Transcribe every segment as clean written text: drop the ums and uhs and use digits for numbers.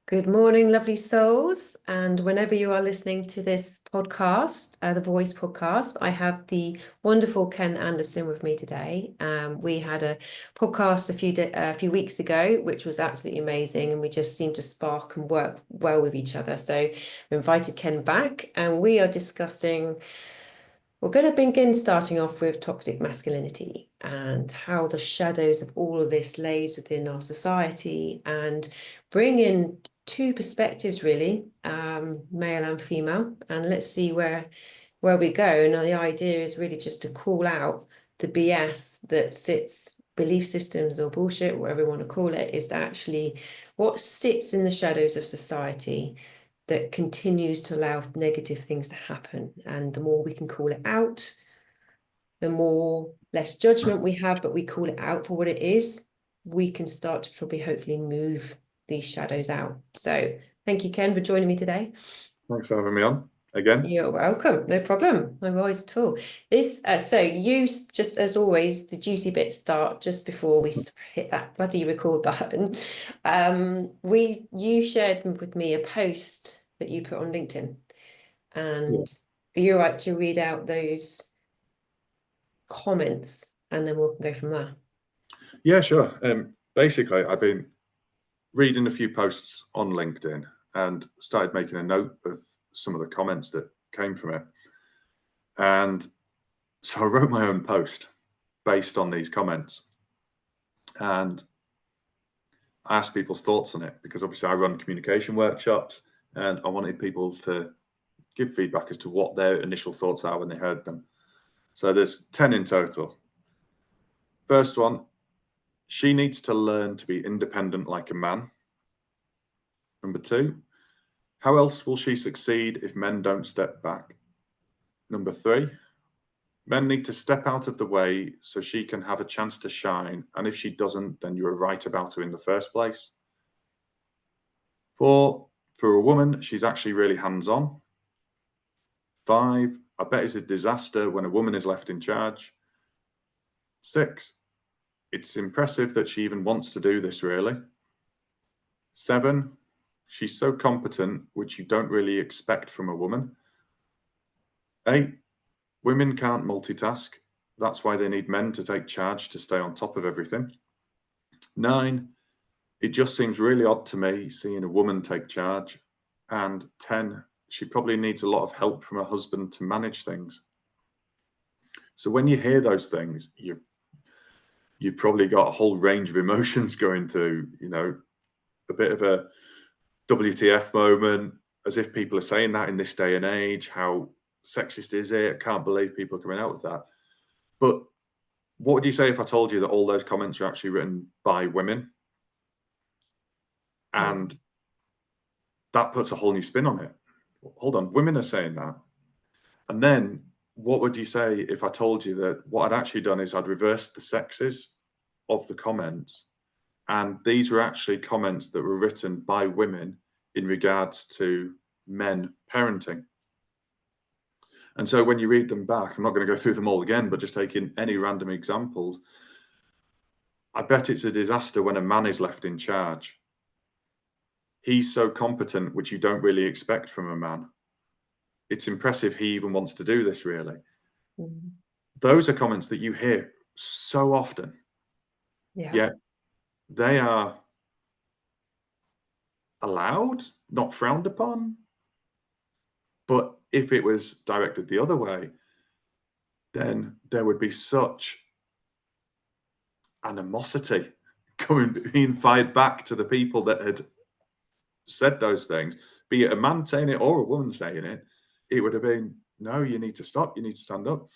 Good morning, lovely souls. And whenever you are listening to this podcast, the Voice podcast, I have the wonderful Ken Anderson with me today. We had a podcast a few weeks ago, which was absolutely amazing. And we just seemed to spark and work well with each other. So we invited Ken back and we are discussing. We're going to begin starting off with toxic masculinity and how the shadows of all of this lays within our society and bring in two perspectives, really, male and female. And let's see where we go. And the idea is really just to call out the BS that sits, belief systems or bullshit, whatever you want to call it, is actually what sits in the shadows of society that continues to allow negative things to happen. And the more we can call it out, the more less judgment we have, but we call it out for what it is, we can start to probably hopefully move these shadows out. So thank you, Ken, for joining me today. Thanks for having me on again. You're welcome. No problem. No worries at all. So you, just as always, the juicy bits start just before we hit that bloody record button. You shared with me a post that you put on LinkedIn, and are you all right to read out those comments and then we'll go from there? Yeah, sure. Basically, I've been reading a few posts on LinkedIn and started making a note of some of the comments that came from it. And so I wrote my own post based on these comments. And I asked people's thoughts on it because obviously I run communication workshops and I wanted people to give feedback as to what their initial thoughts are when they heard them. So there's 10 in total. First one, she needs to learn to be independent like a man. Number 2, how else will she succeed if men don't step back? Number 3, men need to step out of the way so she can have a chance to shine. And if she doesn't, then you were right about her in the first place. 4, for a woman, she's actually really hands-on. 5, I bet it's a disaster when a woman is left in charge. 6, it's impressive that she even wants to do this, really. 7, she's so competent, which you don't really expect from a woman. 8, women can't multitask. That's why they need men to take charge to stay on top of everything. 9, it just seems really odd to me seeing a woman take charge. And 10, she probably needs a lot of help from her husband to manage things. So when you hear those things, you've probably got a whole range of emotions going through, a bit of a WTF moment, as if people are saying that in this day and age. How sexist is it? I can't believe people are coming out with that. But what would you say if I told you that all those comments are actually written by women? And that puts a whole new spin on it. Hold on, women are saying that. And then what would you say if I told you that what I'd actually done is I'd reversed the sexes of the comments, and these were actually comments that were written by women in regards to men parenting. And so when you read them back, I'm not going to go through them all again, but just taking any random examples, I bet it's a disaster when a man is left in charge. He's so competent, which you don't really expect from a man. It's impressive he even wants to do this, really. Mm. Those are comments that you hear so often. Yeah. Yet they are allowed, not frowned upon. But if it was directed the other way, then there would be such animosity being fired back to the people that had said those things, be it a man saying it or a woman saying it. It would have been, no, you need to stop, you need to stand up.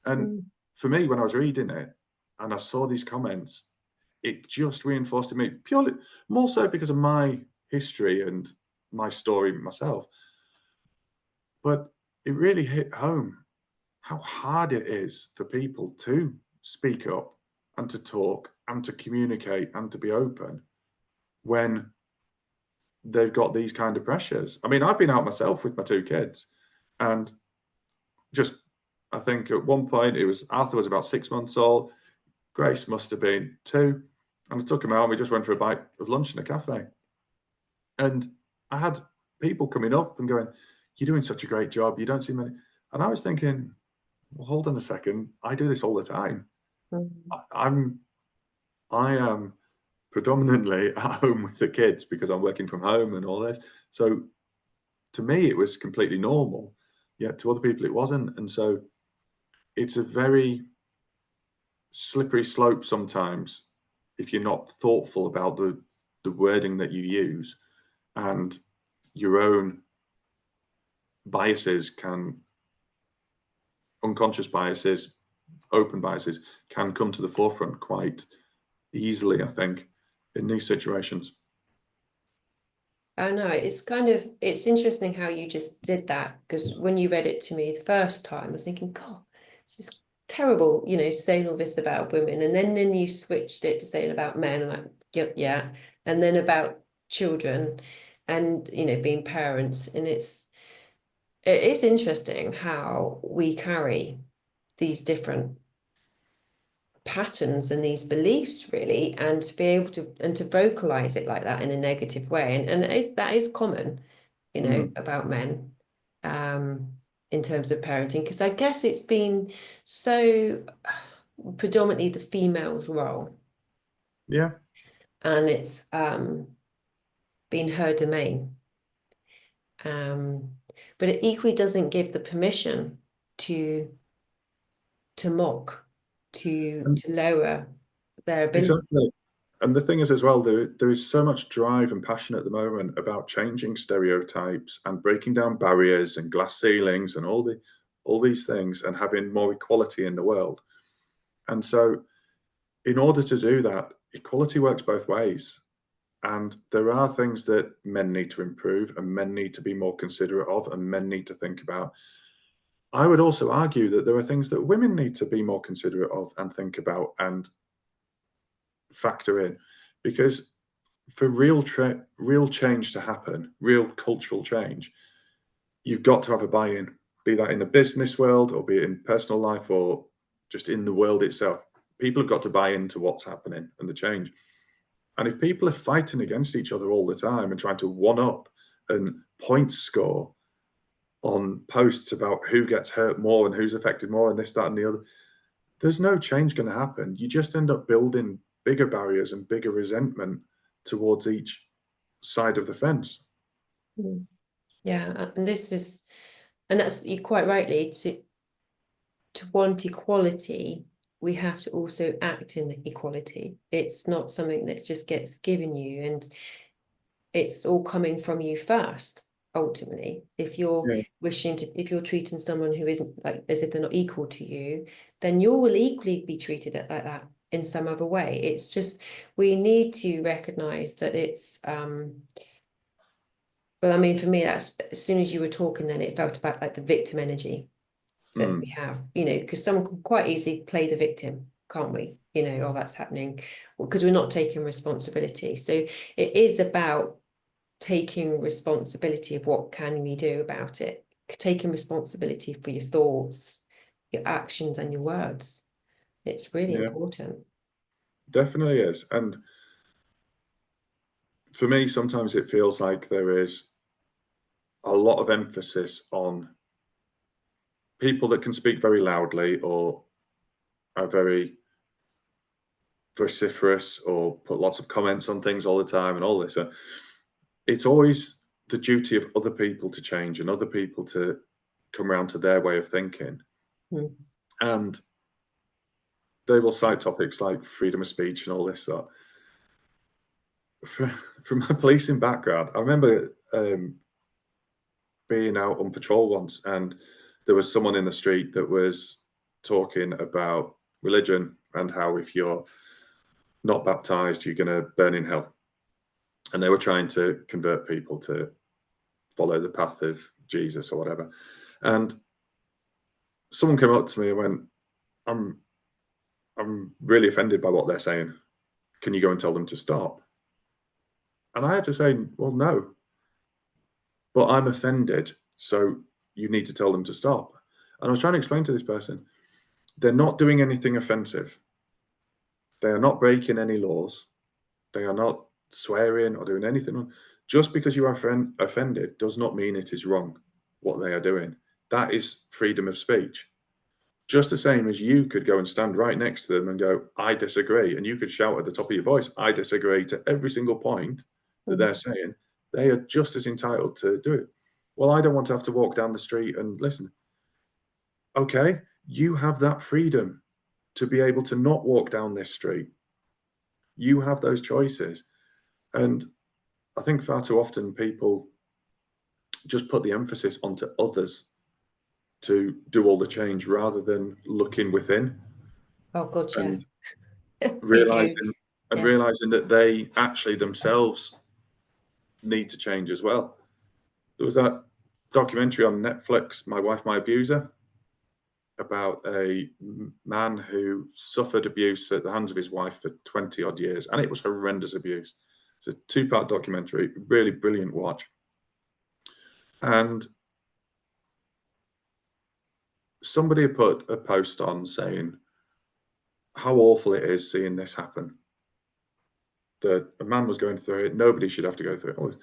And for me, when I was reading it and I saw these comments, it just reinforced in me, purely more so because of my history and my story myself. But it really hit home how hard it is for people to speak up and to talk and to communicate and to be open when they've got these kind of pressures. I mean, I've been out myself with my 2 kids, and just, I think at one point Arthur was about 6 months old. Grace must have been 2. And I took him out and we just went for a bite of lunch in a cafe. And I had people coming up and going, "You're doing such a great job. You don't seem any," and I was thinking, well, hold on a second. I do this all the time. Mm. I am predominantly at home with the kids because I'm working from home and all this. So to me, it was completely normal. Yet to other people, it wasn't. And so it's a very slippery slope sometimes if you're not thoughtful about the wording that you use, and your own biases can, unconscious biases, open biases, can come to the forefront quite easily, I think, in these situations. I know it's interesting how you just did that, because when you read it to me the first time, I was thinking, God, this is terrible, saying all this about women, and then you switched it to saying about men, and like, yeah, yeah, and then about children, and being parents, and it is interesting how we carry these different patterns and these beliefs, really, and to be able to vocalize it like that in a negative way, and that is common, about men, um in terms of parenting, because I guess it's been so predominantly the female's role, Yeah. and it's been her domain, um but it equally doesn't give the permission to mock, to lower their ability. Exactly. And the thing is as well, there is so much drive and passion at the moment about changing stereotypes and breaking down barriers and glass ceilings and all these things, and having more equality in the world. And so in order to do that, equality works both ways. And there are things that men need to improve and men need to be more considerate of and men need to think about. I would also argue that there are things that women need to be more considerate of and think about and factor in, because for real change to happen, real cultural change, you've got to have a buy-in, be that in the business world or be it in personal life or just in the world itself. People have got to buy into what's happening and the change. And if people are fighting against each other all the time and trying to one up and point score on posts about who gets hurt more and who's affected more and this, that, and the other, there's no change going to happen. You just end up building bigger barriers and bigger resentment towards each side of the fence. Mm. Yeah, and that's, you quite rightly, to want equality, we have to also act in equality. It's not something that just gets given you, and it's all coming from you first, ultimately. If you're Yeah, if you're treating someone who isn't, like, as if they're not equal to you, then you will equally be treated like that in some other way. It's just, we need to recognize that it's well, I mean, for me, that's, as soon as you were talking, then it felt about like the victim energy that we have, because someone can quite easily play the victim, can't we? Oh, that's happening, because we're not taking responsibility. So it is about taking responsibility of what can we do about it, taking responsibility for your thoughts, your actions, and your words. It's really yeah, important. definitely is. And for me, sometimes it feels like there is a lot of emphasis on people that can speak very loudly or are very vociferous or put lots of comments on things all the time and all this. It's always the duty of other people to change and other people to come around to their way of thinking. Mm. And they will cite topics like freedom of speech and all this stuff. From my policing background, I remember being out on patrol once, and there was someone in the street that was talking about religion and how if you're not baptized, you're going to burn in hell. And they were trying to convert people to follow the path of Jesus or whatever. And someone came up to me and went, I'm really offended by what they're saying. Can you go and tell them to stop? And I had to say, well, no, but I'm offended. So you need to tell them to stop. And I was trying to explain to this person, they're not doing anything offensive. They are not breaking any laws. They are not swearing or doing anything. Just because you are offended does not mean it is wrong what they are doing. That is freedom of speech. Just the same as you could go and stand right next to them and go, I disagree. And you could shout at the top of your voice, I disagree, to every single point that they're saying. They are just as entitled to do it. Well, I don't want to have to walk down the street and listen. Okay, you have that freedom to be able to not walk down this street. You have those choices. And I think far too often people just put the emphasis onto others to do all the change rather than looking within. Oh God, and yes. Yes, they do. realizing and Yeah. realizing that they actually themselves need to change as well. There was that documentary on Netflix, My Wife, My Abuser, about a man who suffered abuse at the hands of his wife for 20 odd years, and it was horrendous abuse. It's a 2-part documentary, really brilliant watch. And somebody had put a post on saying how awful it is seeing this happen. That a man was going through it, nobody should have to go through it.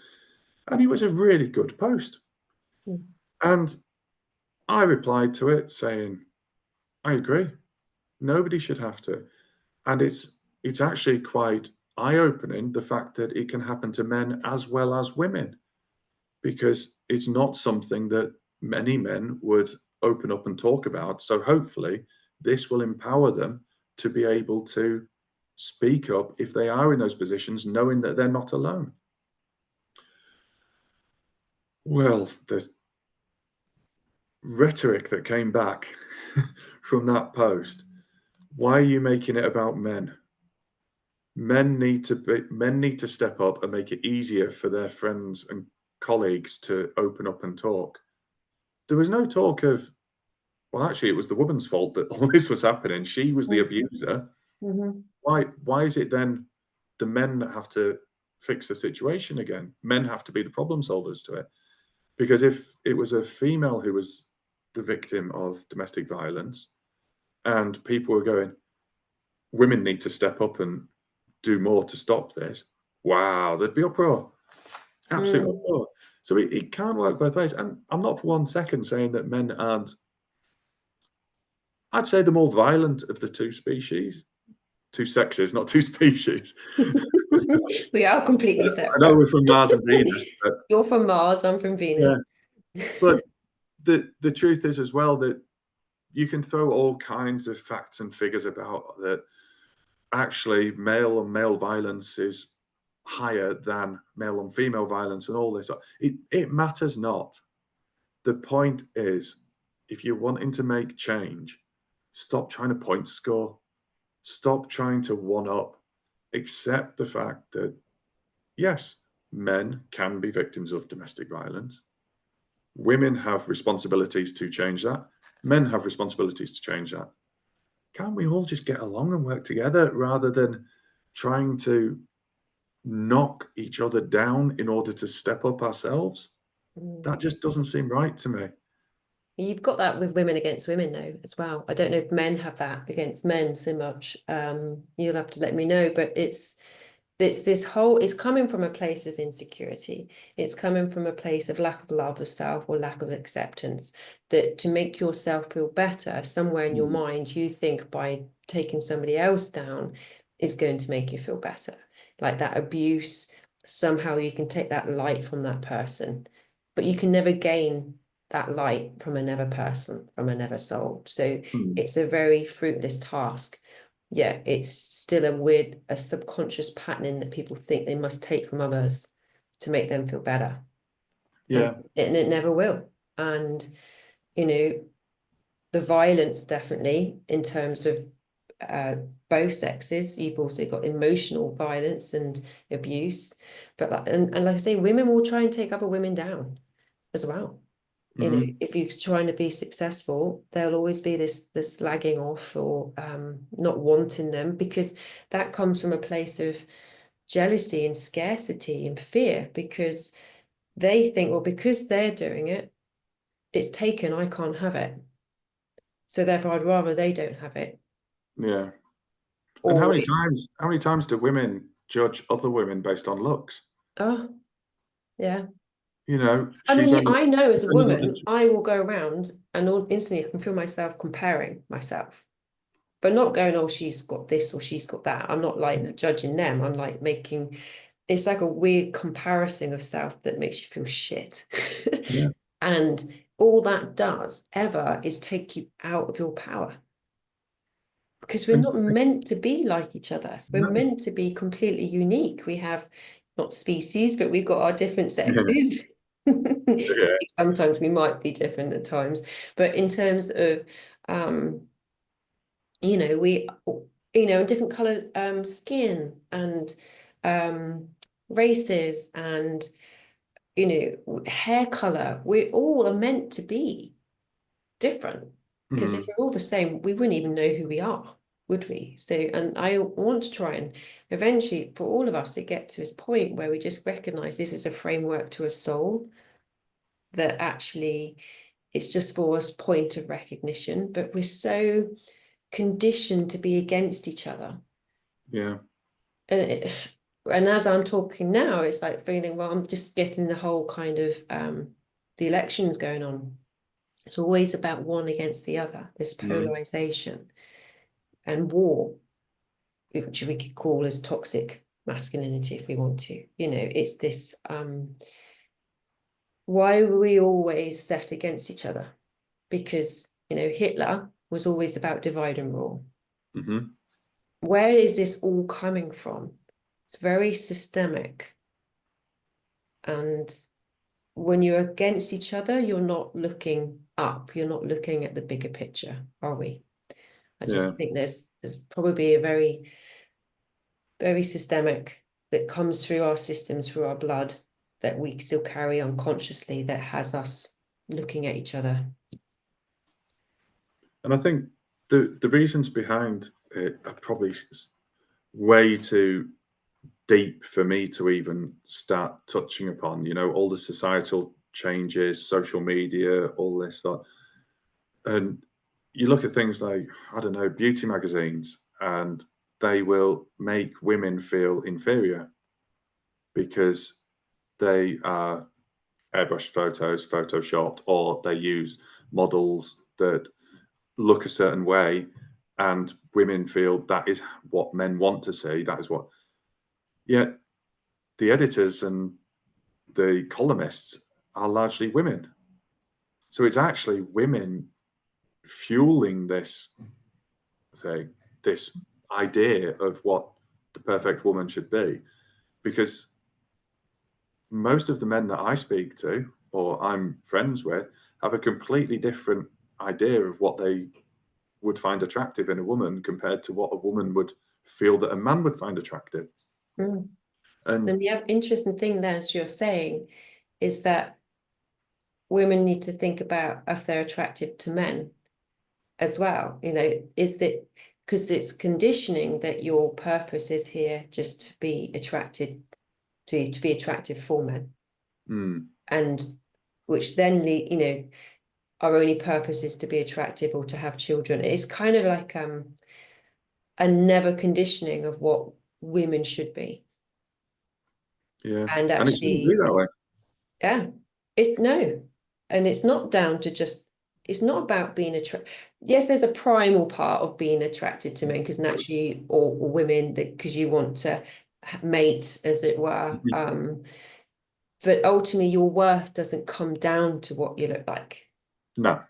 And it was a really good post. Mm. And I replied to it saying, I agree. Nobody should have to. And it's actually quite eye-opening, the fact that it can happen to men as well as women, because it's not something that many men would open up and talk about. So hopefully this will empower them to be able to speak up if they are in those positions, knowing that they're not alone. Well, the rhetoric that came back from that post, why are you making it about men? Men need to step up and make it easier for their friends and colleagues to open up and talk. There was no talk of, well, actually, it was the woman's fault that all this was happening. She was the abuser. Mm-hmm. Why is it then the men that have to fix the situation again? Men have to be the problem solvers to it. Because if it was a female who was the victim of domestic violence and people were going, women need to step up and do more to stop this, wow, there'd be uproar. Absolute uproar. So it can't work both ways. And I'm not for 1 second saying that men aren't. I'd say the more violent of the two species, two sexes, not two species. We are completely I separate. know we're from Mars and Venus, but You're from Mars, I'm from Venus. yeah. But the truth is as well that you can throw all kinds of facts and figures about that. Actually, male on male violence is higher than male on female violence and all this. It matters not. The point is, if you're wanting to make change, stop trying to point score. Stop trying to one up. Accept the fact that, yes, men can be victims of domestic violence. Women have responsibilities to change that. Men have responsibilities to change that. Can't we all just get along and work together rather than trying to knock each other down in order to step up ourselves? That just doesn't seem right to me. You've got that with women against women though as well. I don't know if men have that against men so much. You'll have to let me know, but it's it's coming from a place of insecurity. It's coming from a place of lack of love of self or lack of acceptance, that to make yourself feel better, somewhere in your mind you think by taking somebody else down is going to make you feel better. Like that abuse, somehow you can take that light from that person, but you can never gain that light from another person, from another soul. So it's a very fruitless task. Yeah, it's still a subconscious patterning that people think they must take from others to make them feel better. Yeah. And it never will. And, you know, the violence definitely in terms of both sexes. You've also got emotional violence and abuse. But and like I say, women will try and take other women down as well. You know, if you're trying to be successful, there'll always be this slagging off or not wanting them, because that comes from a place of jealousy and scarcity and fear, because they think, well, because they're doing it, it's taken, I can't have it. So therefore, I'd rather they don't have it. Yeah. And Or how many times do women judge other women based on looks? oh, Yeah. You know, I she's mean, only I know as a another. woman, I will go around and instantly I can feel myself comparing myself, but not going, oh, she's got this or she's got that. I'm not like judging them. I'm like making, it's like a weird comparison of self that makes you feel shit. Yeah, And all that does ever is take you out of your power. Because we're and not meant to be like each other. We're no, meant to be completely unique. We have not species, but we've got our different yeah, sexes. yeah, Sometimes we might be different at times, but in terms of we different color skin and races and hair color, we all are meant to be different. Because if mm, we're all the same, we wouldn't even know who we are, would we? So, and I want to try and eventually, for all of us, to get to this point where we just recognize this is a framework to a soul that actually it's just for us point of recognition, but we're so conditioned to be against each other. yeah, And, and as I'm talking now, it's like feeling, well, I'm just getting the whole kind of the elections going on. It's always about one against the other, this mm, polarization and war, which we could call as toxic masculinity if we want to. It's this why were we always set against each other? Because, Hitler was always about divide and rule. mm-hmm, Where is this all coming from? It's very systemic. And when you're against each other, you're not looking up, you're not looking at the bigger picture, are we? I yeah. just think there's probably a very, very systemic that comes through our systems, through our blood, that we still carry unconsciously that has us looking at each other. And I think the reasons behind it are probably way too deep for me to even start touching upon. All the societal changes, social media, all this stuff. And you look at things like, I don't know, beauty magazines, and they will make women feel inferior because they are airbrushed photos, photoshopped, or they use models that look a certain way, and women feel that is what men want to see. That is what. Yet the editors and the columnists are largely women. So it's actually women fueling say, this idea of what the perfect woman should be. Because most of the men that I speak to or I'm friends with have a completely different idea of what they would find attractive in a woman compared to what a woman would feel that a man would find attractive. Mm. And And the interesting thing there, as you're saying, is that women need to think about if they're attractive to men as well. Is that because it's conditioning that your purpose is here just to be attracted to be attractive for men, and which then our only purpose is to be attractive or to have children. It's kind of like a never conditioning of what women should be. yeah, And and it shouldn't be actually, that way. yeah, no. And it's not down to just, it's not about being attracted. Yes, there's a primal part of being attracted to men because naturally, or women, because you want to mate, as it were. But ultimately, your worth doesn't come down to what you look like. No,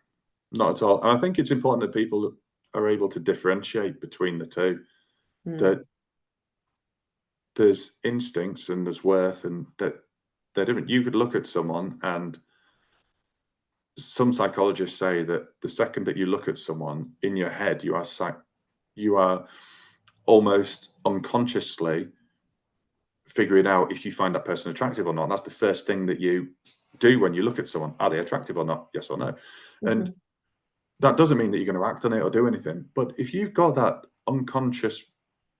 not at all. And I think it's important that people are able to differentiate between the two. Mm. That there's instincts and there's worth, and that they're different. You could look at someone, and some psychologists say that the second that you look at someone in your head, you are almost unconsciously figuring out if you find that person attractive or not. That's the first thing that you do when you look at someone. Are they attractive or not? Yes or no? And Mhm. that doesn't mean that you're going to act on it or do anything. But if you've got that unconscious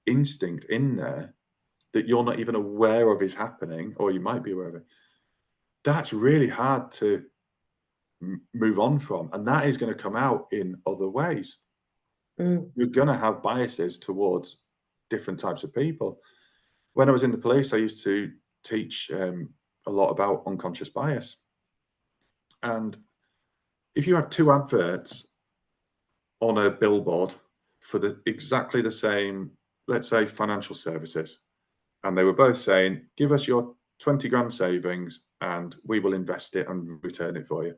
instinct in there that you're not even aware of is happening, or you might be aware of it, that's really hard to move on from. And that is going to come out in other ways. Mm. You're going to have biases towards different types of people. When I was in the police, I used to teach a lot about unconscious bias. And if you had two adverts on a billboard for exactly the same, let's say, financial services, and they were both saying, give us your 20 grand savings and we will invest it and return it for you.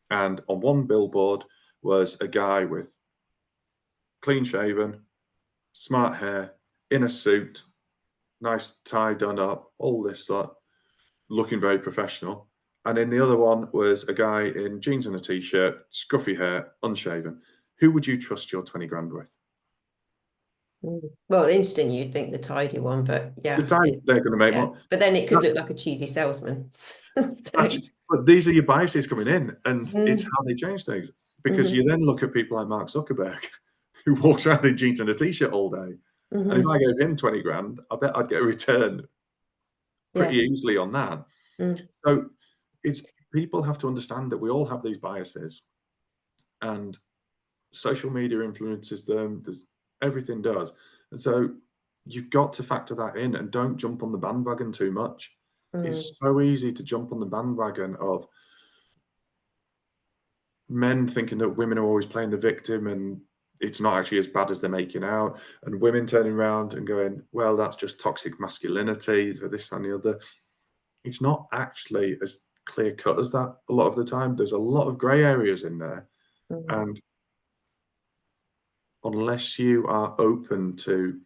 And on one billboard was a guy with clean shaven, smart hair, in a suit, nice tie done up, all this sort, looking very professional. And in the other one was a guy in jeans and a t-shirt, scruffy hair, unshaven. Who would you trust your 20 grand with? Well, instantly you'd think the tidy one, but The yeah. tie they're going to make Yeah. more. But then it could look like a cheesy salesman. But these are your biases coming in, and it's Mm, how they change things. Because mhm, you then look at people like Mark Zuckerberg, who walks around in jeans and a t-shirt all day. And if mhm. I gave him 20 grand, I bet I'd get a return pretty Yeah. easily on that. Mm, So it's people have to understand that we all have these biases, and social media influences them. There's everything does, and so you've got to factor that in and don't jump on the bandwagon too much. mm, It's so easy to jump on the bandwagon of men thinking that women are always playing the victim and it's not actually as bad as they're making out, and women turning around and going, well, that's just toxic masculinity, this and the other. It's not actually as clear cut as that a lot of the time. There's a lot of grey areas in there. mm. And unless you are open to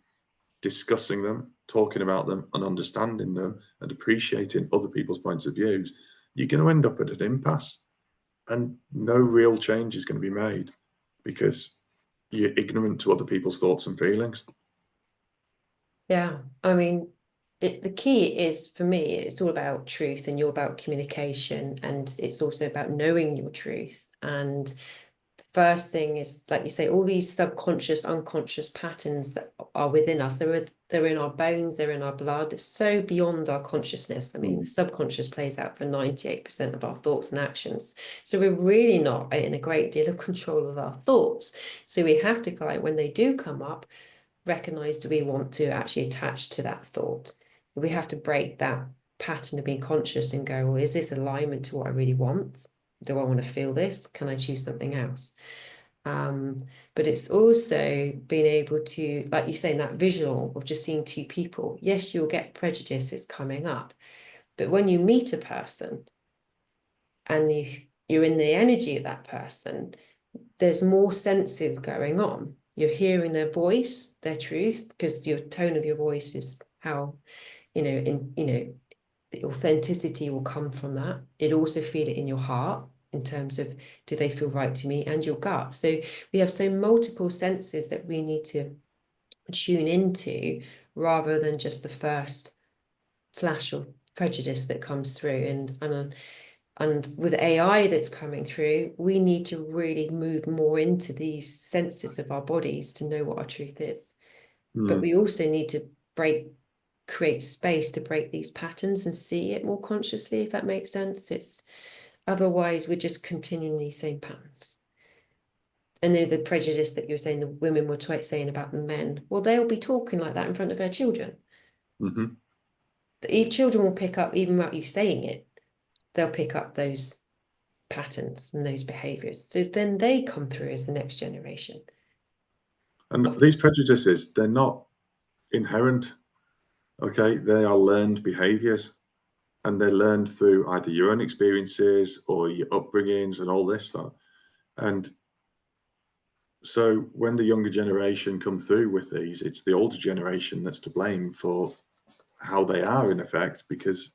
discussing them, talking about them, and understanding them, and appreciating other people's points of views, you're going to end up at an impasse, and no real change is going to be made because you're ignorant to other people's thoughts and feelings. Yeah. I mean, the key is for me, it's all about truth and you're about communication. And it's also about knowing your truth. And the first thing is, like you say, all these subconscious, unconscious patterns that are within us. They're in our bones, they're in our blood. It's so beyond our consciousness. I mean, the subconscious plays out for 98% of our thoughts and actions. So we're really not in a great deal of control of our thoughts. So we have to, like, when they do come up, recognize, do we want to actually attach to that thought? We have to break that pattern of being conscious and go, well, is this alignment to what I really want? Do I want to feel this? Can I choose something else? But it's also being able to, like you say, in that visual of just seeing two people. Yes, you'll get prejudices coming up, but when you meet a person and you're in the energy of that person, there's more senses going on. You're hearing their voice, their truth, because your tone of your voice is how, the authenticity will come from that. It also feel it in your heart in terms of, do they feel right to me, and your gut. So we have so multiple senses that we need to tune into rather than just the first flash of prejudice that comes through. And with AI that's coming through, we need to really move more into these senses of our bodies to know what our truth is. But we also need to create space to break these patterns and see it more consciously, if that makes sense. Otherwise we're just continuing these same patterns. And the prejudice that you're saying the women were saying about the men, well, they'll be talking like that in front of their children. The children will pick up, even without you saying it, they'll pick up those patterns and those behaviors. So then they come through as the next generation. And these prejudices, they're not inherent, okay? They are learned behaviors, and they're learned through either your own experiences or your upbringings and all this stuff. And so when the younger generation come through with these, it's the older generation that's to blame for how they are, in effect, because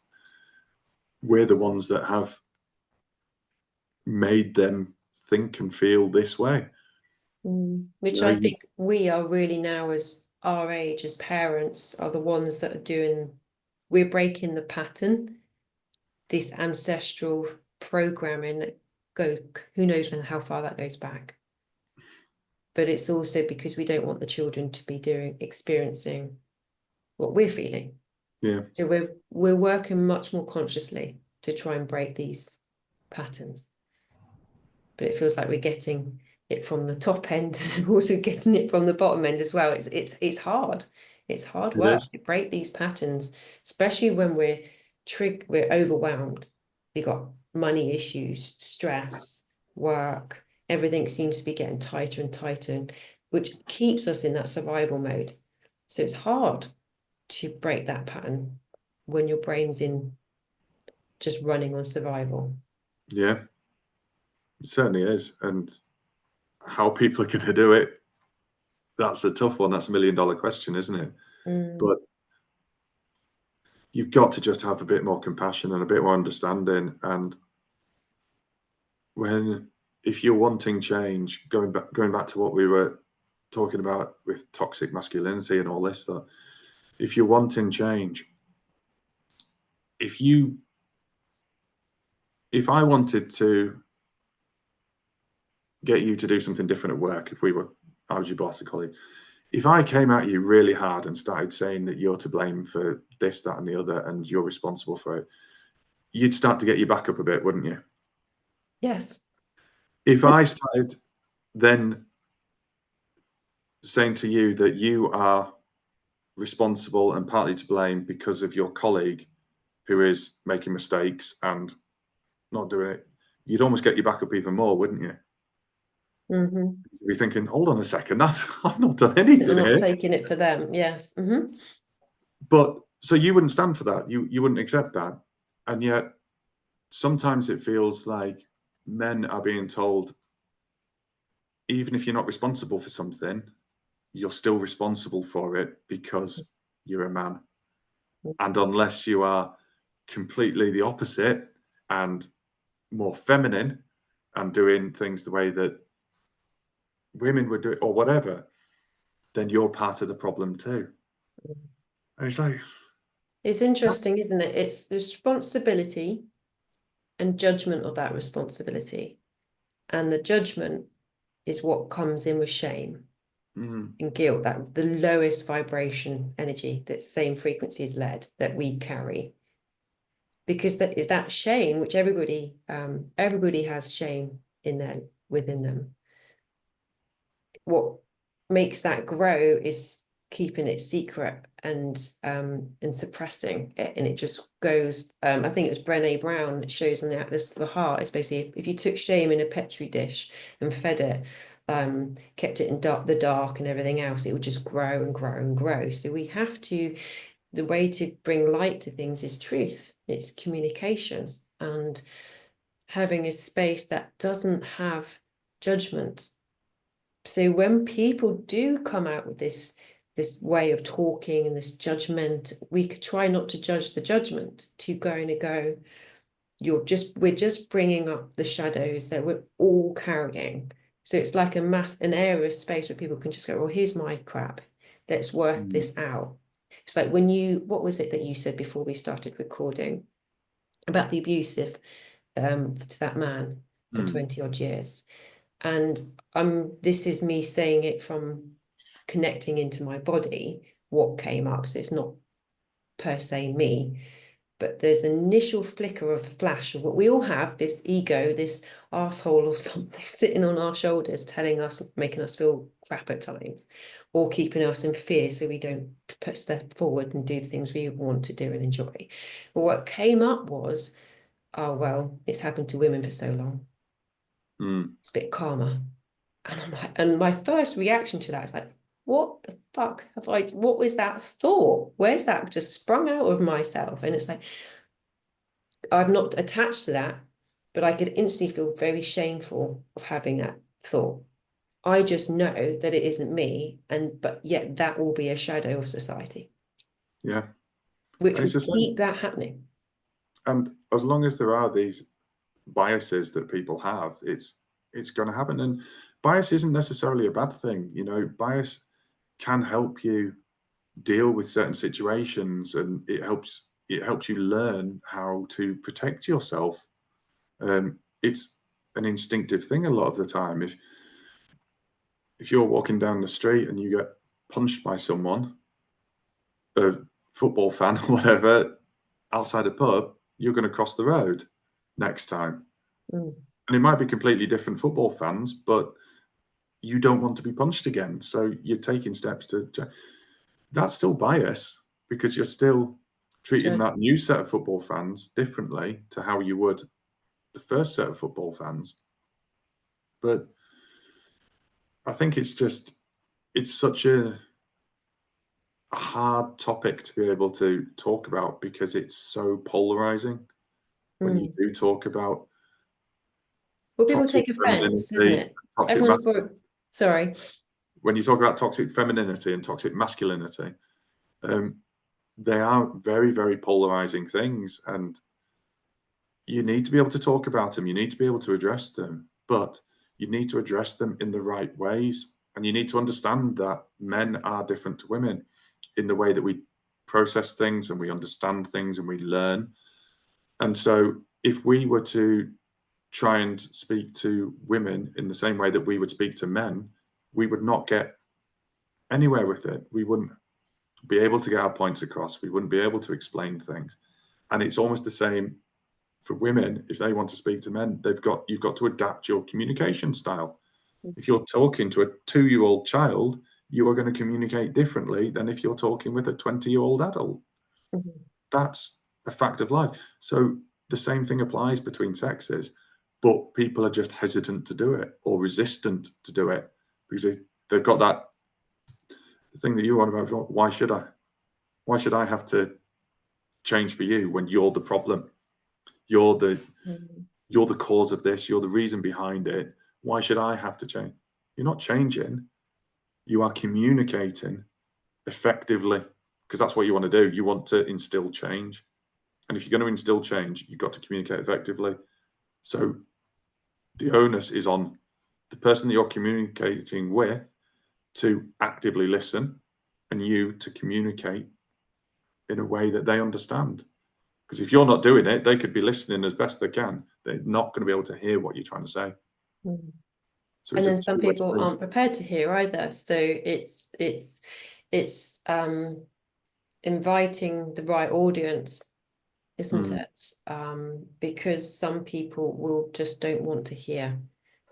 we're the ones that have made them think and feel this way. Which I think we are really now, as our age, as parents, are the ones that are we're breaking the pattern, this ancestral programming that who knows how far that goes back. But it's also because we don't want the children to be experiencing what we're feeling. Yeah. So we're working much more consciously to try and break these patterns. But it feels like we're getting it from the top end and also getting it from the bottom end as well. It's hard. It's hard work to break these patterns, especially when we're we're overwhelmed. We got money issues, stress, work, everything seems to be getting tighter and tighter, which keeps us in that survival mode. So it's hard to break that pattern when your brain's in just running on survival. Yeah, it certainly is. And how people are going to do it, that's a tough one. That's $1 million question, isn't it? But you've got to just have a bit more compassion and a bit more understanding. And if you're wanting change, going back to what we were talking about with toxic masculinity and all this stuff, if you're wanting change, if I wanted to get you to do something different at work, I was your boss or colleague, if I came at you really hard and started saying that you're to blame for this, that, and the other, and you're responsible for it, you'd start to get your back up a bit, wouldn't you? Yes. If I started then saying to you that you are responsible and partly to blame because of your colleague who is making mistakes and not doing it, you'd almost get your back up even more, wouldn't you? You'd be thinking, hold on a second, I've not done anything I'm not here. taking it for them. Yes. But so you wouldn't stand for that. You wouldn't accept that. And yet sometimes it feels like men are being told, even if you're not responsible for something, you're still responsible for it because you're a man. And unless you are completely the opposite and more feminine and doing things the way that women would do it or whatever, then you're part of the problem too. And it's like, It's interesting, isn't it? It's the responsibility and judgment of that responsibility. And the judgment is what comes in with shame and guilt, that the lowest vibration energy, that same frequency as lead that we carry. Because that is that shame, which everybody has shame within them. What makes that grow is keeping it secret and suppressing it, and it just goes. I think it was Brené Brown. It shows on the Atlas of the Heart. It's basically if you took shame in a petri dish and fed it, kept it in the dark and everything else, it would just grow and grow and grow. So we have to. The way to bring light to things is truth. It's communication and having a space that doesn't have judgment. So when people do come out with this way of talking and this judgment, we could try not to judge the judgment, to go, we're just bringing up the shadows that we're all carrying. So it's like an area of space where people can just go, well, here's my crap. Let's work this out. It's like what was it that you said before we started recording about the abusive to that man for 20 odd years? And this is me saying it from connecting into my body, what came up. So it's not per se me, but there's an initial flicker of a flash of what we all have, this ego, this asshole or something sitting on our shoulders, telling us, making us feel crap at times, or keeping us in fear so we don't step forward and do the things we want to do and enjoy. But what came up was, oh, well, it's happened to women for so long. It's a bit calmer. And I'm like, and my first reaction to that is like, what the fuck what was that thought? Where's that just sprung out of myself? And it's like, I'm not attached to that, but I could instantly feel very shameful of having that thought. I just know that it isn't me, but yet that will be a shadow of society. Yeah. Which will keep that happening. And as long as there are these biases that people have, it's going to happen. And bias isn't necessarily a bad thing. Bias can help you deal with certain situations, and it helps you learn how to protect yourself. It's an instinctive thing a lot of the time. If you're walking down the street and you get punched by someone, a football fan or whatever, outside a pub, you're going to cross the road next time. And it might be completely different football fans, but you don't want to be punched again. So you're taking steps to. That's still bias, because you're still treating that new set of football fans differently to how you would the first set of football fans. But I think it's such a hard topic to be able to talk about because it's so polarizing when you do talk about Well, people toxic take offense, isn't femininity, it? toxic Everyone's masculinity. got, sorry. When you talk about toxic femininity and toxic masculinity, they are very, very polarizing things, and you need to be able to talk about them. You need to be able to address them, but you need to address them in the right ways. And you need to understand that men are different to women in the way that we process things and we understand things and we learn. And so if we were to try and speak to women in the same way that we would speak to men, we would not get anywhere with it. We wouldn't be able to get our points across. We wouldn't be able to explain things. And it's almost the same for women. If they want to speak to men, you've got to adapt your communication style. If you're talking to a 2-year-old child, you are going to communicate differently than if you're talking with a 20-year-old adult. That's a fact of life. So the same thing applies between sexes, but people are just hesitant to do it or resistant to do it because they've got that thing that you want about. Why should I? Why should I have to change for you when you're the problem? You're the cause of this. You're the reason behind it. Why should I have to change? You're not changing. You are communicating effectively because that's what you want to do. You want to instill change. And if you're going to instill change, you've got to communicate effectively. So the onus is on the person that you're communicating with to actively listen and you to communicate in a way that they understand. Because if you're not doing it, they could be listening as best they can. They're not going to be able to hear what you're trying to say. So And then some people aren't prepared to hear either. So it's inviting the right audience, isn't it? Because some people just don't want to hear.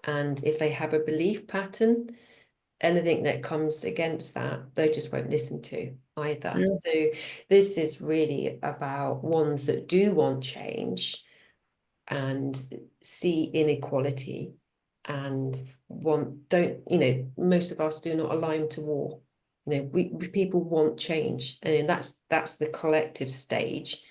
And if they have a belief pattern, anything that comes against that, they just won't listen to either. Yeah. So this is really about ones that do want change and see inequality and most of us do not align to war. We people want change, and that's the collective stage.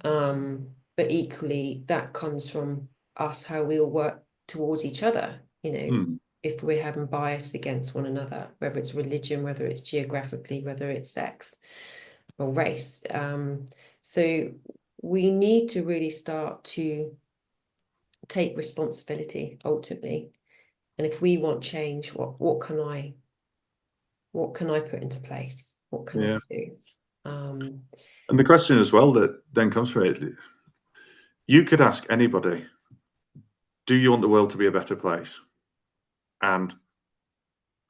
But equally, that comes from us, how we all work towards each other, if we're having bias against one another, whether it's religion, whether it's geographically, whether it's sex or race. So we need to really start to take responsibility ultimately. And if we want change, what can I put into place? What can I do? And the question as well that then comes from it, you could ask anybody, do you want the world to be a better place? And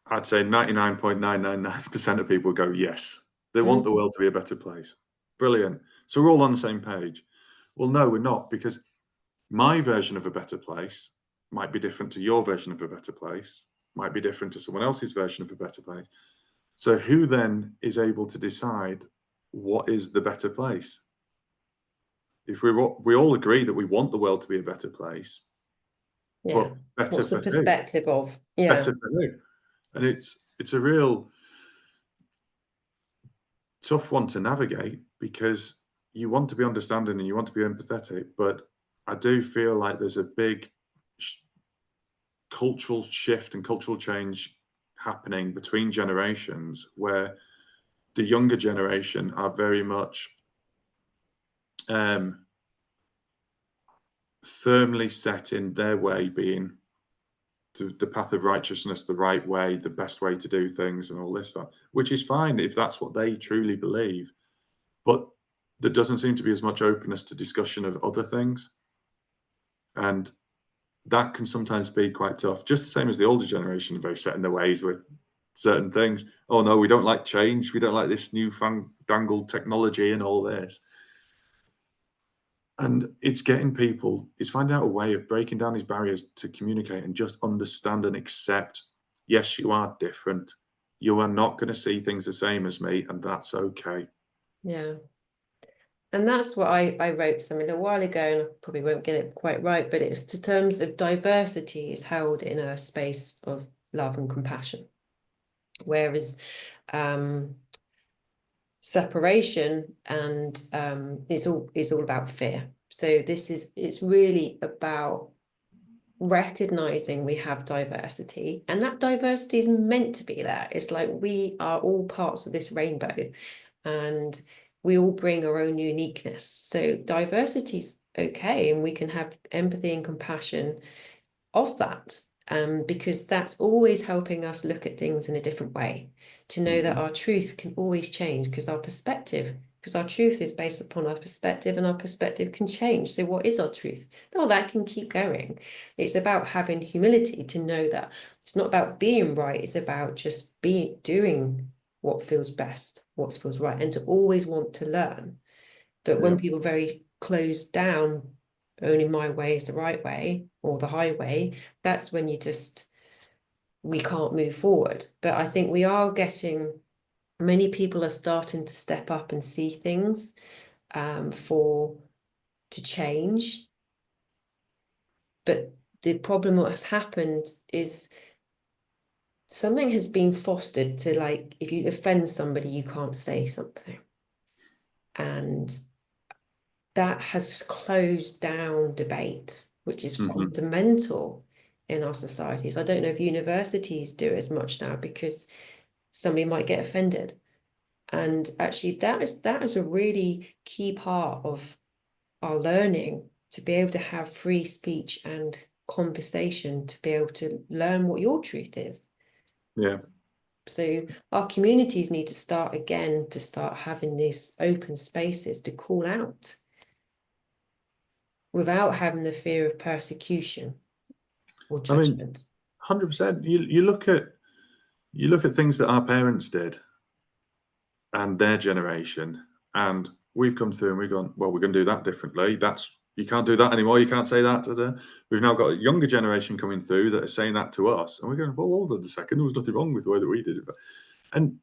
I'd say 99.999% of people go, yes, they want the world to be a better place. Brilliant. So we're all on the same page. Well, no, we're not, because my version of a better place might be different to your version of a better place, might be different to someone else's version of a better place. So who then is able to decide what is the better place? If we all agree that we want the world to be a better place, but better what's for the perspective of? Better for who? And it's a real tough one to navigate because you want to be understanding and you want to be empathetic, but I do feel like there's a big cultural shift and cultural change happening between generations where the younger generation are very much firmly set in their way being the path of righteousness, the right way, the best way to do things and all this stuff, which is fine if that's what they truly believe. But there doesn't seem to be as much openness to discussion of other things. And that can sometimes be quite tough. Just the same as the older generation, very set in their ways with certain things. Oh no, we don't like change. We don't like this newfangled technology and all this. And it's finding out a way of breaking down these barriers to communicate and just understand and accept, yes, you are different. You are not going to see things the same as me, and that's okay. Yeah. And that's what I wrote something a while ago, and I probably won't get it quite right, but it's to terms of diversity is held in a space of love and compassion. Whereas separation and is all about fear. So it's really about recognizing we have diversity, and that diversity is meant to be there. It's like we are all parts of this rainbow, and we all bring our own uniqueness. So diversity is okay, and we can have empathy and compassion of that, because that's always helping us look at things in a different way, to know that our truth can always change because our truth is based upon our perspective, and our perspective can change. So what is our truth? No, that can keep going. It's about having humility to know that it's not about being right, it's about just doing what feels best, what feels right, and to always want to learn. But when people are very closed down, only my way is the right way or the highway, that's when we can't move forward. But I think many people are starting to step up and see things to change. But the problem that has happened is something has been fostered to, like, if you offend somebody, you can't say something. And that has closed down debate, which is fundamental in our societies. I don't know if universities do as much now because somebody might get offended. And actually that is a really key part of our learning, to be able to have free speech and conversation, to be able to learn what your truth is. Yeah. So our communities need to start having these open spaces to call out without having the fear of persecution or judgment. I mean, 100%. You look at things that our parents did and their generation, and we've come through and we've gone, well, we're going to do that differently. You can't do that anymore. You can't say that. We've now got a younger generation coming through that are saying that to us, and we're going, well, hold on a second. There was nothing wrong with the way that we did it. And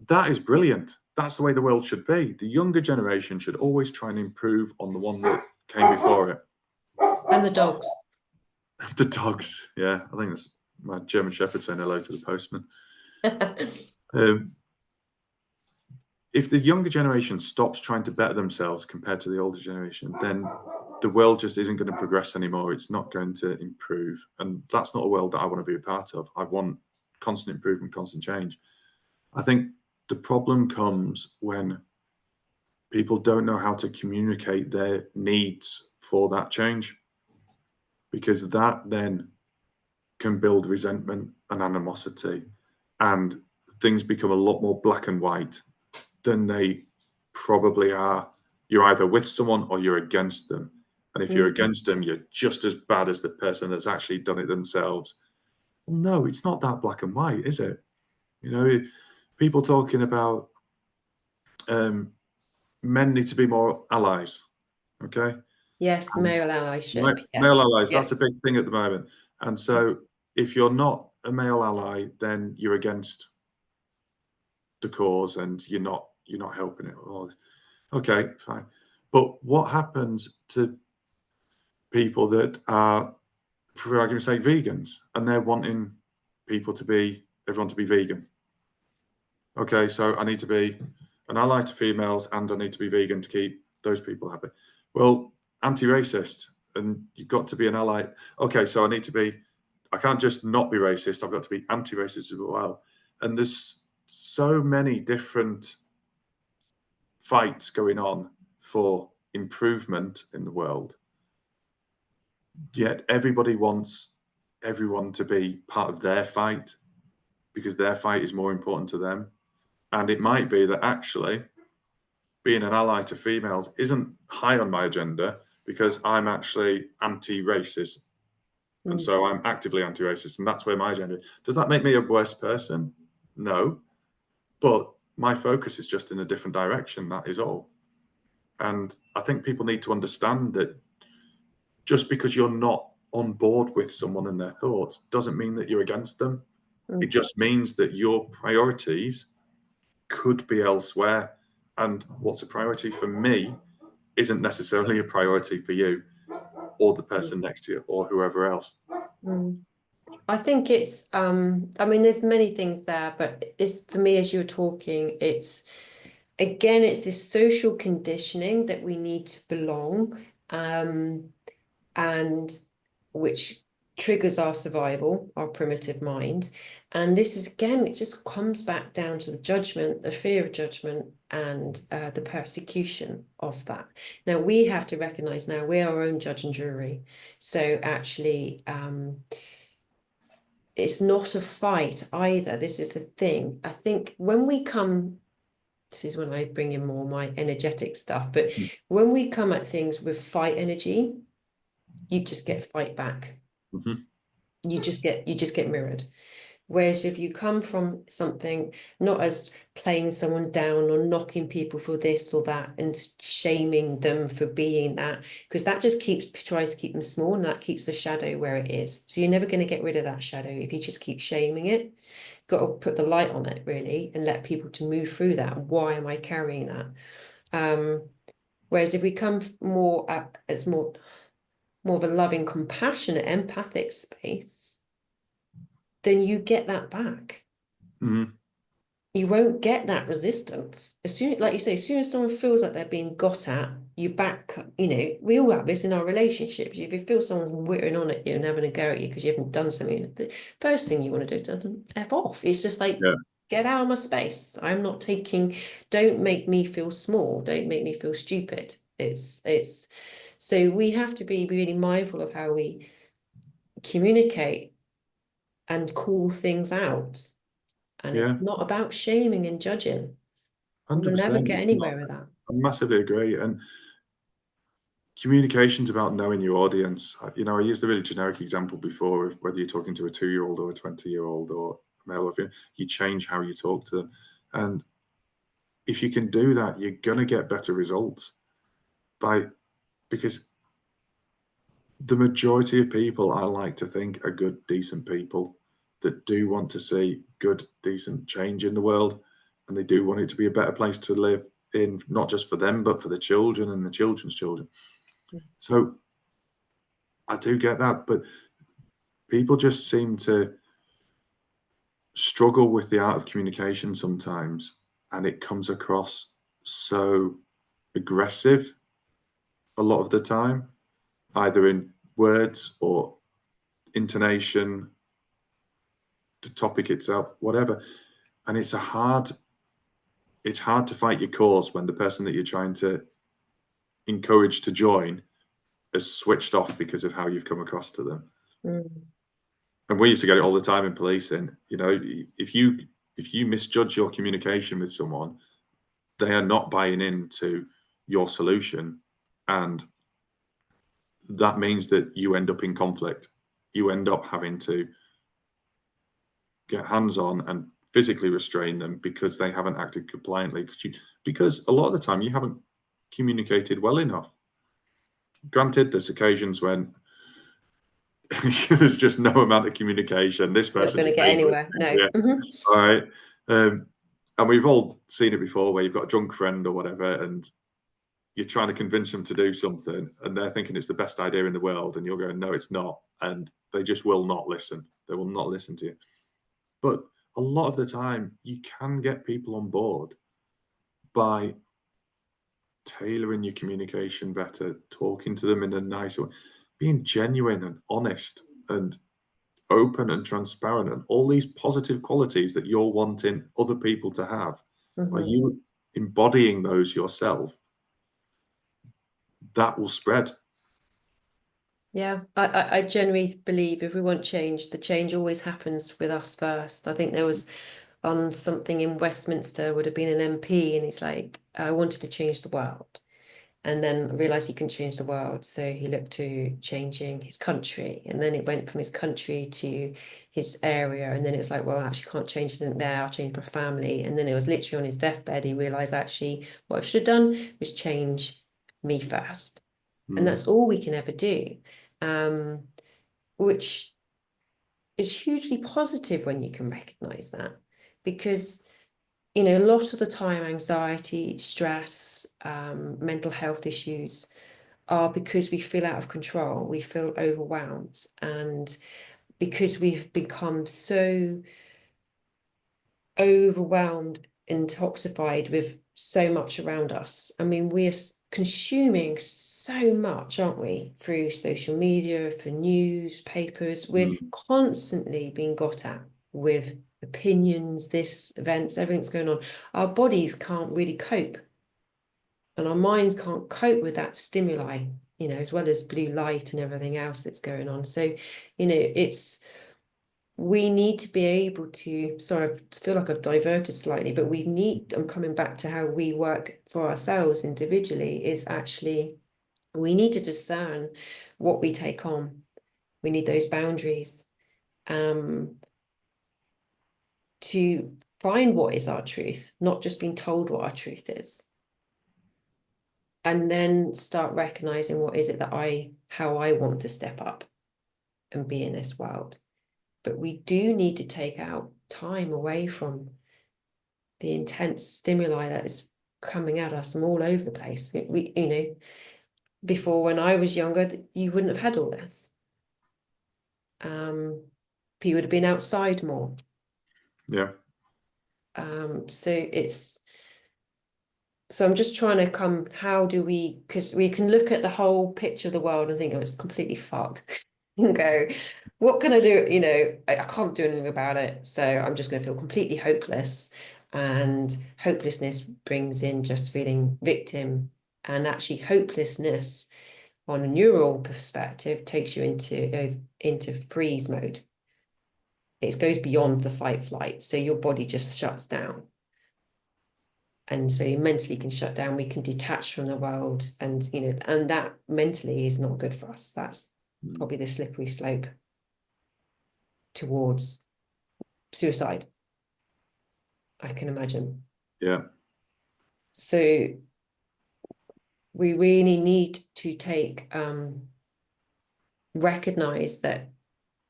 that is brilliant. That's the way the world should be. The younger generation should always try and improve on the one that came before it. And the dogs. The dogs, yeah. I think that's my German Shepherd saying hello to the postman. If the younger generation stops trying to better themselves compared to the older generation, then the world just isn't going to progress anymore. It's not going to improve. And that's not a world that I want to be a part of. I want constant improvement, constant change. I think the problem comes when people don't know how to communicate their needs for that change, because that then can build resentment and animosity, and things become a lot more black and white than they probably are. You're either with someone or you're against them. And if you're against them, you're just as bad as the person that's actually done it themselves. Well, no, it's not that black and white, is it? You know, people talking about men need to be more allies. Okay. Yes, male allyship. Male allies, that's a big thing at the moment. And so if you're not a male ally, then you're against the cause and you're not helping it. Okay, fine. But what happens to people that are, for argument's sake, vegans, and they're wanting everyone to be vegan? Okay, so I need to be an ally to females and I need to be vegan to keep those people happy. Well, anti-racist, and you've got to be an ally. Okay, so I can't just not be racist, I've got to be anti-racist as well. And there's so many different fights going on for improvement in the world, yet everybody wants everyone to be part of their fight because their fight is more important to them. And it might be that actually being an ally to females isn't high on my agenda because I'm actually anti-racist. And so I'm actively anti-racist, and that's where my agenda is. Does that make me a worse person? No. But my focus is just in a different direction, that is all. And I think people need to understand that just because you're not on board with someone and their thoughts doesn't mean that you're against them. It just means that your priorities could be elsewhere. And what's a priority for me isn't necessarily a priority for you or the person next to you or whoever else. I think it's I mean there's many things there, but it's for me as you're talking, it's again it's this social conditioning that we need to belong, and which triggers our survival, our primitive mind. And this is again, it just comes back down to the judgment, the fear of judgment, and the persecution of that. Now we have to recognize now we're our own judge and jury. So actually, it's not a fight either. This is the thing. I think when we come, this is when I bring in more my energetic stuff, but when we come at things with fight energy, you just get fight back. You just get mirrored. Whereas if you come from something not as playing someone down or knocking people for this or that and shaming them for being that, because that just tries to keep them small, and that keeps the shadow where it is. So you're never going to get rid of that shadow if you just keep shaming it. Got to put the light on it really and let people to move through that. Why am I carrying that? Whereas if we come more as more of a loving, compassionate, empathic space, then you get that back. You won't get that resistance. As soon, like you say, as soon as someone feels like they're being got at, you back, we all have this in our relationships. If you feel someone's whittering on at you and having a go at you because you haven't done something, the first thing you want to do is tell them F off. It's just like, get out of my space. I'm not taking, don't make me feel small. Don't make me feel stupid. So we have to be really mindful of how we communicate and call things out. And it's not about shaming and judging. We'll never 100%. get anywhere with that. I massively agree. And communication's about knowing your audience. I used a really generic example before of whether you're talking to a 2-year-old or a 20-year-old or a male or female, you change how you talk to them. And if you can do that, you're going to get better results because the majority of people, I like to think, are good, decent people that do want to see good, decent change in the world. And they do want it to be a better place to live in, not just for them, but for the children and the children's children. So I do get that, but people just seem to struggle with the art of communication sometimes, and it comes across so aggressive a lot of the time, either in words or intonation, the topic itself, whatever. And it's hard to fight your cause when the person that you're trying to encourage to join has switched off because of how you've come across to them. And we used to get it all the time in policing. If you misjudge your communication with someone, they are not buying into your solution, and that means that you end up in conflict. You end up having to get hands-on and physically restrain them because they haven't acted compliantly, because a lot of the time you haven't communicated well enough. Granted, there's occasions when there's just no amount of communication. This person Not going to get anywhere. No. Yeah. All right. And we've all seen it before, where you've got a drunk friend or whatever, and you're trying to convince them to do something, and they're thinking it's the best idea in the world, and you're going, no, it's not. And they just will not listen. They will not listen to you. But a lot of the time, you can get people on board by tailoring your communication better, talking to them in a nice way, being genuine and honest and open and transparent, and all these positive qualities that you're wanting other people to have. By you embodying those yourself, that will spread. Yeah, I genuinely believe if we want change, the change always happens with us first. I think there was on something in Westminster, would have been an MP, and he's like, I wanted to change the world. And then realized he couldn't change the world. So he looked to changing his country. And then it went from his country to his area. And then it was like, well, I actually can't change anything there. I'll change my family. And then it was literally on his deathbed, he realized actually what I should have done was change me first. And that's all we can ever do, which is hugely positive when you can recognize that, because you know, a lot of the time, anxiety, stress, mental health issues are because we feel out of control, we feel overwhelmed, and because we've become so overwhelmed, intoxicated with so much around us. I mean, we are consuming so much, aren't we? Through social media, for newspapers. We're constantly being got at with opinions, this, events, everything's going on. Our bodies can't really cope, and our minds can't cope with that stimuli, you know, as well as blue light and everything else that's going on. So, you know, we need to be able to, sorry, I feel like I've diverted slightly, but I'm coming back to how we work for ourselves individually, is actually, we need to discern what we take on. We need those boundaries to find what is our truth, not just being told what our truth is. And then start recognizing what is it that how I want to step up and be in this world. But we do need to take out time away from the intense stimuli that is coming at us from all over the place. You know, before, when I was younger, you wouldn't have had all this. You would have been outside more. Yeah. So I'm just trying to how do we, because we can look at the whole picture of the world and think, oh, it's completely fucked. And go, what can I do? You know, I can't do anything about it. So I'm just going to feel completely hopeless. And hopelessness brings in just feeling victim. And actually, hopelessness on a neural perspective takes you into freeze mode. It goes beyond the fight flight. So your body just shuts down. And so you mentally can shut down, we can detach from the world, and you know, and that mentally is not good for us. That's probably the slippery slope towards suicide, I can imagine. Yeah. So we really need to recognize that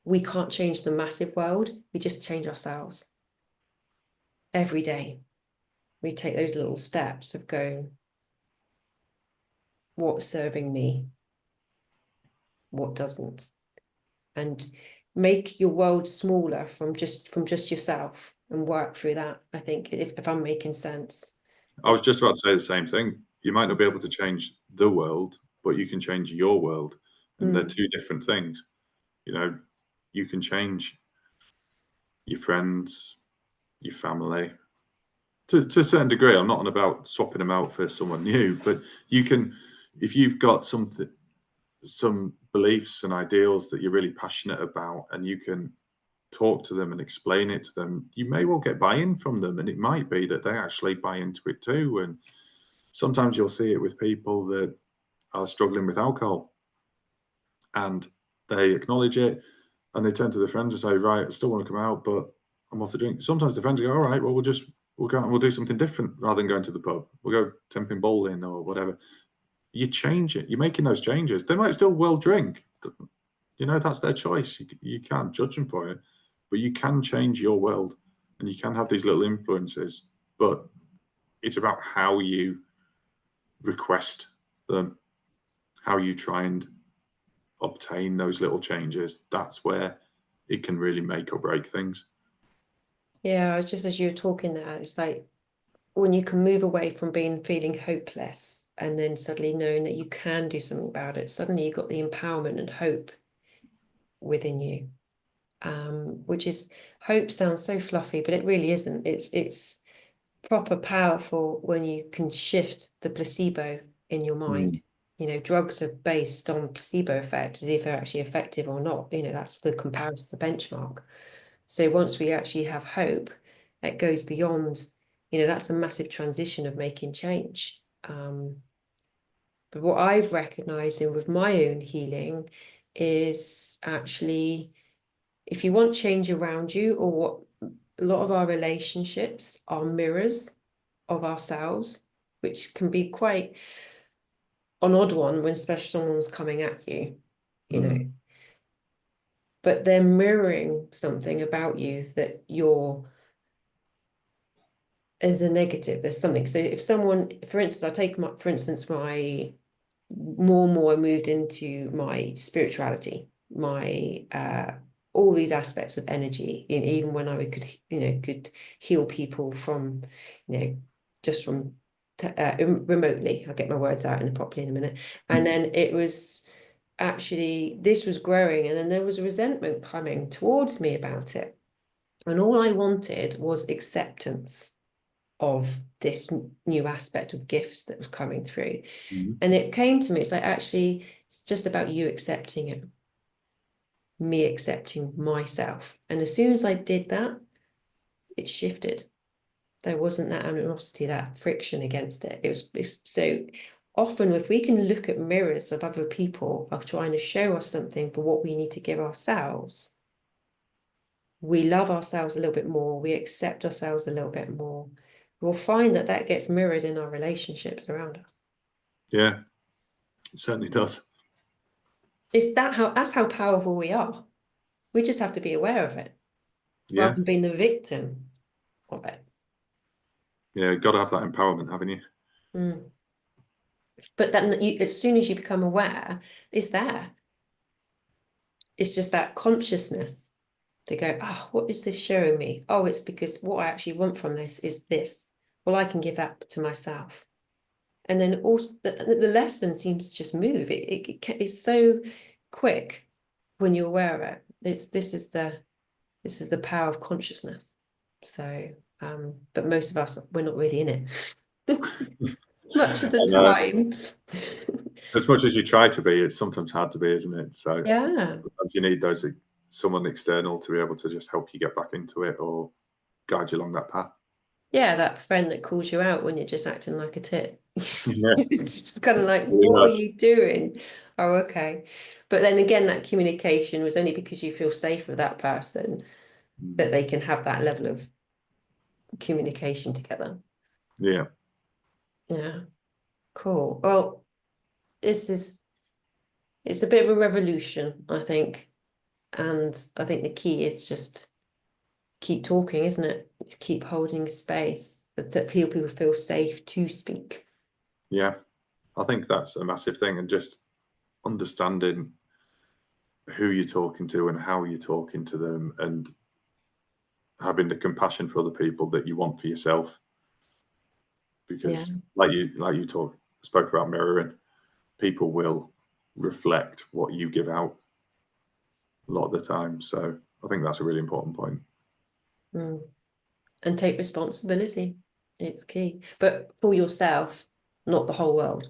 we can't change the massive world, we just change ourselves. Every day we take those little steps of going, what's serving me, what doesn't, and make your world smaller from just yourself and work through that. I think, if I'm making sense. I was just about to say the same thing. You might not be able to change the world, but you can change your world, and they're two different things. You know, you can change your friends, your family, to a certain degree. I'm not on about swapping them out for someone new, but you can, if you've got some beliefs and ideals that you're really passionate about, and you can talk to them and explain it to them, you may well get buy-in from them, and it might be that they actually buy into it too. And sometimes you'll see it with people that are struggling with alcohol, and they acknowledge it, and they turn to their friends and say, right, I still want to come out, but I'm off the drink. Sometimes the friends go, all right, well, we'll go and we'll do something different rather than going to the pub. We'll go 10-pin bowling or whatever. You change it. You're making those changes. They might still well drink. You know, that's their choice. You can't judge them for it, but you can change your world, and you can have these little influences. But it's about how you request them, how you try and obtain those little changes. That's where it can really make or break things. Yeah, it's just as you were talking there, it's like when you can move away from feeling hopeless and then suddenly knowing that you can do something about it, suddenly you've got the empowerment and hope within you. Which is, hope sounds so fluffy, but it really isn't. It's proper powerful when you can shift the placebo in your mind. You know, drugs are based on placebo effect, as if they're actually effective or not. You know, that's the comparison, the benchmark. So once we actually have hope, it goes beyond, you know, that's a massive transition of making change. But what I've recognized in with my own healing is actually, if you want change around you, or what a lot of our relationships are mirrors of ourselves, which can be quite an odd one when especially someone's coming at you, you know. But they're mirroring something about you that you're as a negative. There's something. So if someone, for instance, I take my, for instance, my more and more I moved into my spirituality, my all these aspects of energy, even when I could, could heal people from, just from remotely. I'll get my words out in properly in a minute. And then it was actually, this was growing, and then there was a resentment coming towards me about it. And all I wanted was acceptance of this new aspect of gifts that was coming through. And it came to me, it's like, actually, it's just about you accepting it, me accepting myself. And as soon as I did that, it shifted. There wasn't that animosity, that friction against it. It's so often, if we can look at mirrors of other people are trying to show us something for what we need to give ourselves, we love ourselves a little bit more, we accept ourselves a little bit more, we'll find that that gets mirrored in our relationships around us. Yeah, it certainly does. That's how powerful we are. We just have to be aware of it, Yeah, rather than being the victim of it. yeah, you've got to have that empowerment, haven't you? Mm. But then as soon as you become aware, it's there. It's just that consciousness to go, oh, what is this showing me? Oh, it's because what I actually want from this is this. Well, I can give that to myself. And then also the lesson seems to just move. It's so quick when you're aware of it. This is the power of consciousness. So, but most of us, we're not really in it much of the time. As much as you try to be, it's sometimes hard to be, isn't it? So Yeah. sometimes you need someone external to be able to just help you get back into it or guide you along that path. Yeah, that friend that calls you out when you're just acting like a tit. Yeah. It's kind of like, Really what are hard. you doing? Oh, okay. But then again, that communication was only because you feel safe with that person that they can have that level of communication together. Yeah. Yeah. Cool. Well, it's a bit of a revolution, I think. And I think the key is just keep talking, isn't it? Keep holding space that people feel safe to speak. Yeah. I think that's a massive thing, and just understanding who you're talking to and how you're talking to them, and having the compassion for other people that you want for yourself. Yeah. Because like you spoke about mirroring, people will reflect what you give out a lot of the time. So I think that's a really important point. Mm. And take responsibility. It's key. But for yourself, not the whole world.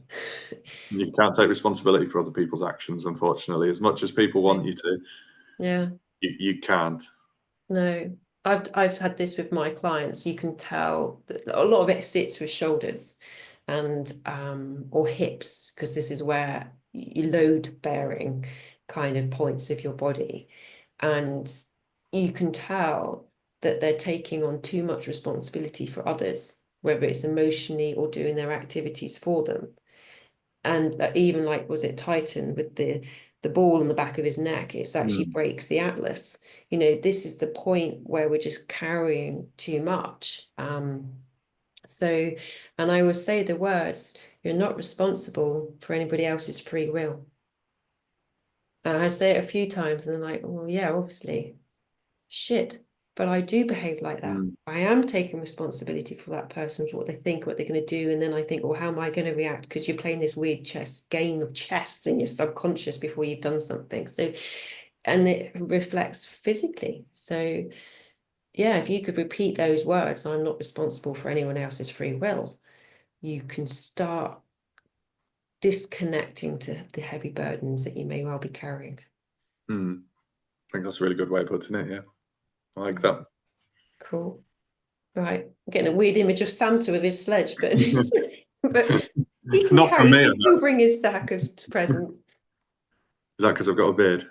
You can't take responsibility for other people's actions, unfortunately, as much as people want you to. Yeah. You can't. No. I've had this with my clients. You can tell that a lot of it sits with shoulders and or hips, because this is where you load bearing kind of points of your body. And you can tell that they're taking on too much responsibility for others, whether it's emotionally or doing their activities for them. And even like, was it Titan with the ball on the back of his neck? It actually breaks the atlas. This is the point where we're just carrying too much. So, and I always say the words, you're not responsible for anybody else's free will. I say it a few times and they're like, well, yeah, obviously. Shit. But I do behave like that. I am taking responsibility for that person, for what they think, what they're going to do. And then I think, well, how am I going to react? Because you're playing this weird game of chess in your subconscious before you've done something. So, and it reflects physically. So, yeah, if you could repeat those words, I'm not responsible for anyone else's free will, you can start disconnecting to the heavy burdens that you may well be carrying. I think that's a really good way of putting it. Yeah, I like that. Cool. Right, I'm getting a weird image of Santa with his sledge, but but he can Not from me. he can bring his sack of presents. Is that because I've got a beard?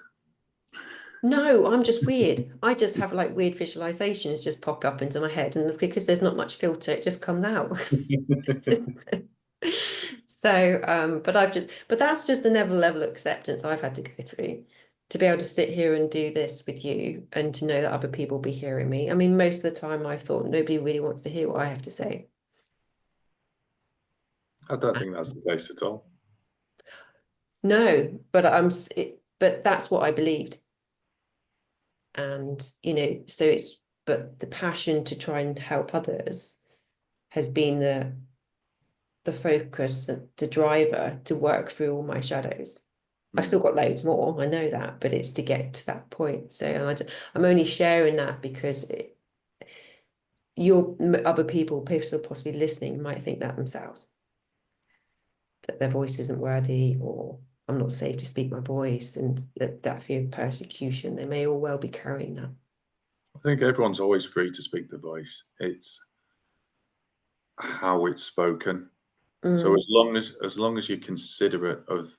No, I'm just weird. I just have like weird visualizations just pop up into my head, and because there's not much filter, it just comes out. So, but that's just another level of acceptance I've had to go through to be able to sit here and do this with you and to know that other people will be hearing me. I mean, most of the time I thought nobody really wants to hear what I have to say. I don't think that's the case at all. No, but but that's what I believed. And, so but the passion to try and help others has been the focus, the driver to work through all my shadows. I've still got loads more, I know that, but it's to get to that point. So, and I'm only sharing that because other people possibly listening might think that themselves, that their voice isn't worthy, or I'm not safe to speak my voice, and that fear of persecution. They may all well be carrying that. I think everyone's always free to speak their voice. It's how it's spoken. So as long as you're considerate of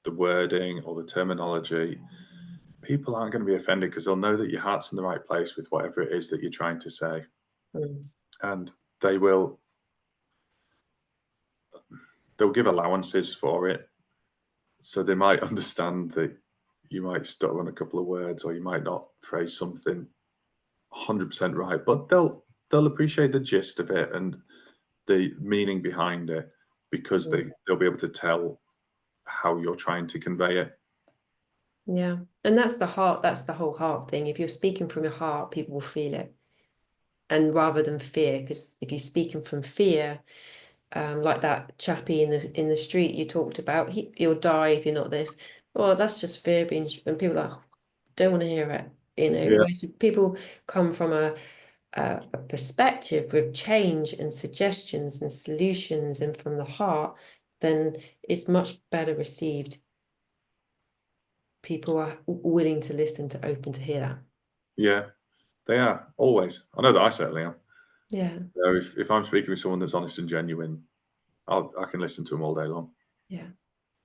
the wording or the terminology, people aren't going to be offended because they'll know that your heart's in the right place with whatever it is that you're trying to say. And they'll give allowances for it. So they might understand that you might stutter on a couple of words, or you might not phrase something 100% right, but they'll appreciate the gist of it and the meaning behind it, because they'll be able to tell how you're trying to convey it. Yeah. And that's the heart, that's the whole heart thing. If you're speaking from your heart, people will feel it. And rather than fear, because if you're speaking from fear, like that chappie in the street you talked about, he'll die if you're not this. Oh, that's just fear being, and people are like, don't want to hear it. Yeah. Whereas if people come from a perspective with change and suggestions and solutions and from the heart, then it's much better received. People are willing to listen, to open to hear that. Yeah, they are, always. I know that I certainly am. Yeah. So if I'm speaking with someone that's honest and genuine, I can listen to them all day long. Yeah.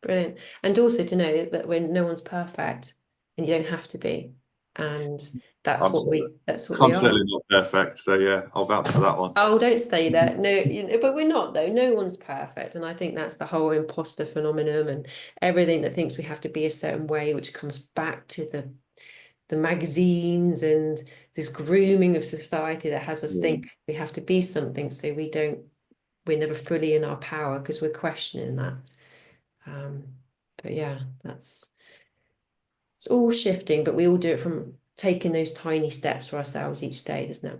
Brilliant. And also to know that when no one's perfect, and you don't have to be, and that's I'm what we are. certainly not perfect, so yeah, I'll vouch for that one. Oh, don't say that. No, but we're not, though. No one's perfect. And I think that's the whole imposter phenomenon, and everything that thinks we have to be a certain way, which comes back to the magazines and this grooming of society that has us think we have to be something, so we're never fully in our power because we're questioning that. But yeah, it's all shifting, but we all do it from taking those tiny steps for ourselves each day, isn't it?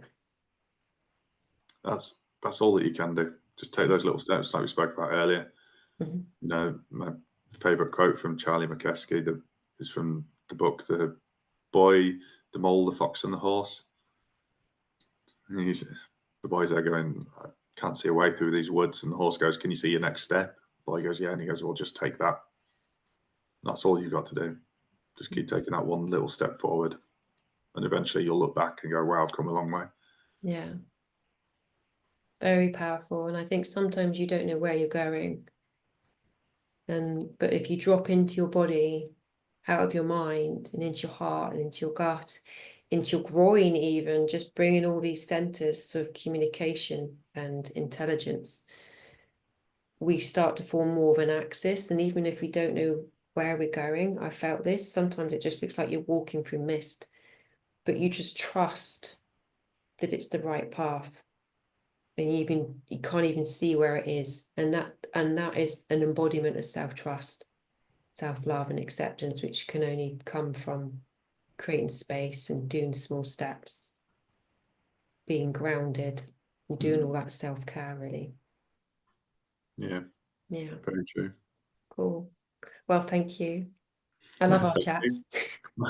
That's all that you can do. Just take those little steps like we spoke about earlier. My favorite quote from Charlie McKeskey is from the book The Boy, the Mole, the Fox and the Horse. And the boy's there going, I can't see a way through these woods, and the horse goes, can you see your next step? The boy goes, yeah, and he goes, well, just take that. And that's all you've got to do. Just keep taking that one little step forward, and eventually you'll look back and go, wow, I've come a long way. Yeah. Very powerful. And I think sometimes you don't know where you're going. But if you drop into your body, out of your mind, and into your heart, and into your gut, into your groin even, just bringing all these centers of communication and intelligence, we start to form more of an axis. And even if we don't know where we're going, I felt this, sometimes it just looks like you're walking through mist, but you just trust that it's the right path. And you can't even see where it is. And that is an embodiment of self-trust, self-love and acceptance, which can only come from creating space and doing small steps, being grounded and doing all that self-care, really. Yeah. Yeah. Very true. Cool. Well, thank you. I love our chats.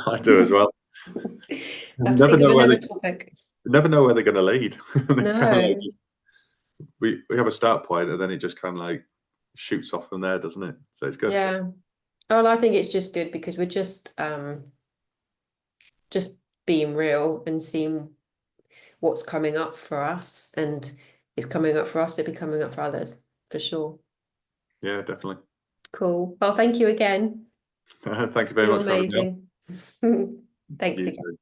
I do as well. Have to think of another topic. You never know where they're going to lead. No. We have a start point, and then it just kind of like shoots off from there, doesn't it? So it's good. Yeah. Well, I think it's just good because we're just being real and seeing what's coming up for us, and it's coming up for us, it'll be coming up for others, for sure. Yeah, definitely. Cool. Well, thank you again. Thank you very much for having me on. Amazing. Thanks again.